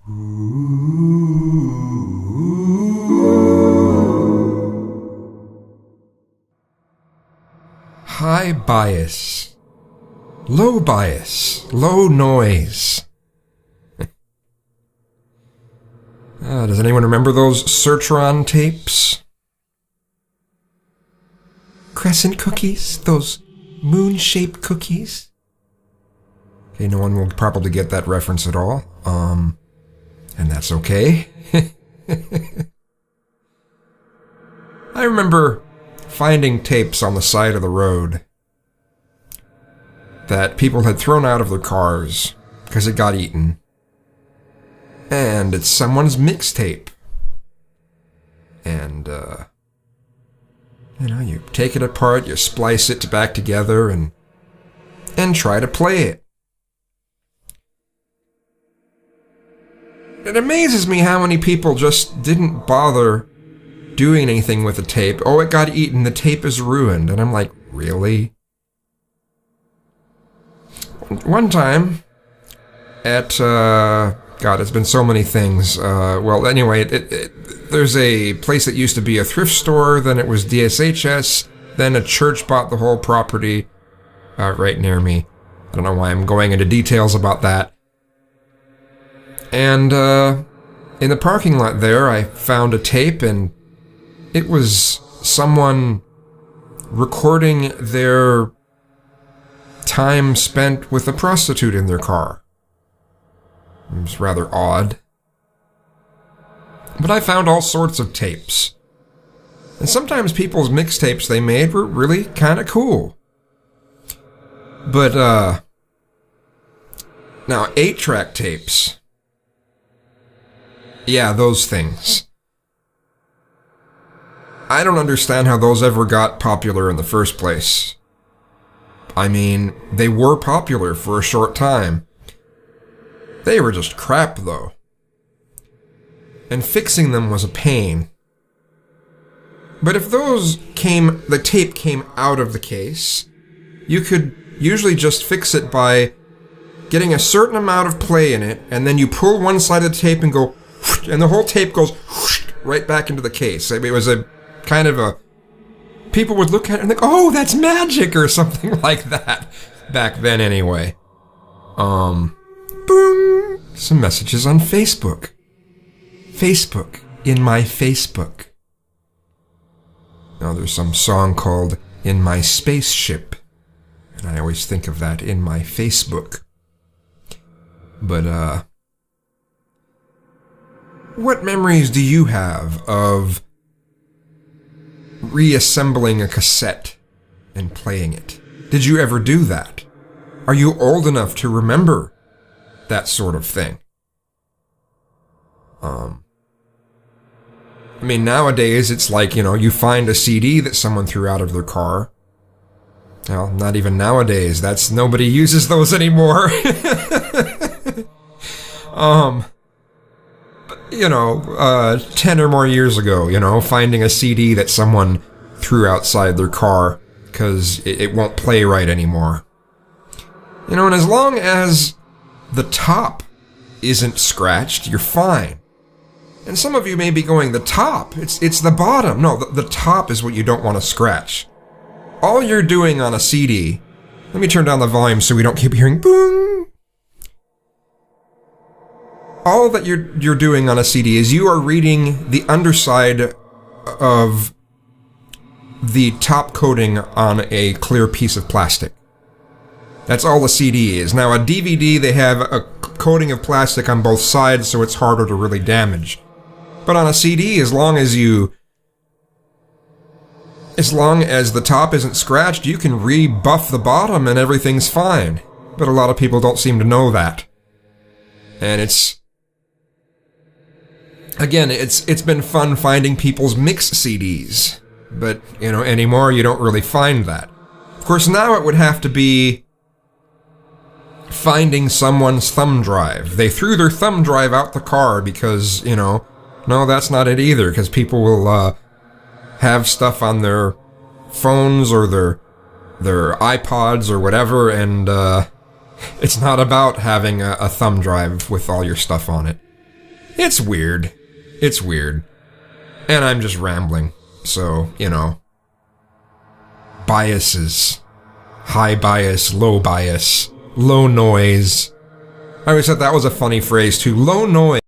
High bias, low noise. Does anyone remember those Sertron tapes? Crescent cookies, those moon-shaped cookies. Okay, no one will probably get that reference at all. And that's okay. I remember finding tapes on the side of the road that people had thrown out of their cars because it got eaten. And it's someone's mixtape. And, you take it apart, you splice it back together, and try to play it. It amazes me how many people just didn't bother doing anything with the tape. Oh, it got eaten, the tape is ruined. And I'm like, really? One time, at, God, it's been so many things. Well, anyway, there's a place that used to be a thrift store, then it was DSHS, then a church bought the whole property right near me. I don't know why I'm going into details about that. And in the parking lot there, I found a tape, and it was someone recording their time spent with a prostitute in their car. It was rather odd. But I found all sorts of tapes. And sometimes people's mixtapes they made were really kind of cool. But, now 8-track tapes. Yeah, those things. I don't understand how those ever got popular in the first place. I mean, they were popular for a short time. They were just crap, though. And fixing them was a pain. But if the tape came out of the case, you could usually just fix it by getting a certain amount of play in it, and then you pull one side of the tape and go, and the whole tape goes right back into the case. I mean, it was a kind of a... People would look at it and think, oh, that's magic, or something like that. Back then, anyway. Boom! Some messages on Facebook. Facebook. In my Facebook. Now, there's some song called In My Spaceship. And I always think of that, in my Facebook. But, what memories do you have of reassembling a cassette and playing it? Did you ever do that? Are you old enough to remember that sort of thing? I mean, nowadays it's like, you find a CD that someone threw out of their car. Well, not even nowadays. Nobody uses those anymore. 10 or more years ago, finding a CD that someone threw outside their car because it won't play right anymore. And as long as the top isn't scratched, you're fine. And some of you may be going, the top? It's the bottom. No, the top is what you don't want to scratch. All you're doing on a CD... Let me turn down the volume so we don't keep hearing boom. All that you're doing on a CD is you are reading the underside of the top coating on a clear piece of plastic. That's all a CD is. Now, a DVD, they have a coating of plastic on both sides, so it's harder to really damage. But on a CD, as long as the top isn't scratched, you can rebuff the bottom and everything's fine. But a lot of people don't seem to know that. And it's been fun finding people's mix CDs. But, anymore you don't really find that. Of course, now it would have to be finding someone's thumb drive. They threw their thumb drive out the car because, no, that's not it either, because people will have stuff on their phones or their iPods or whatever, and it's not about having a thumb drive with all your stuff on it. It's weird. It's weird. And I'm just rambling. So, you know. Biases. High bias, low noise. I always thought that was a funny phrase too. Low noise.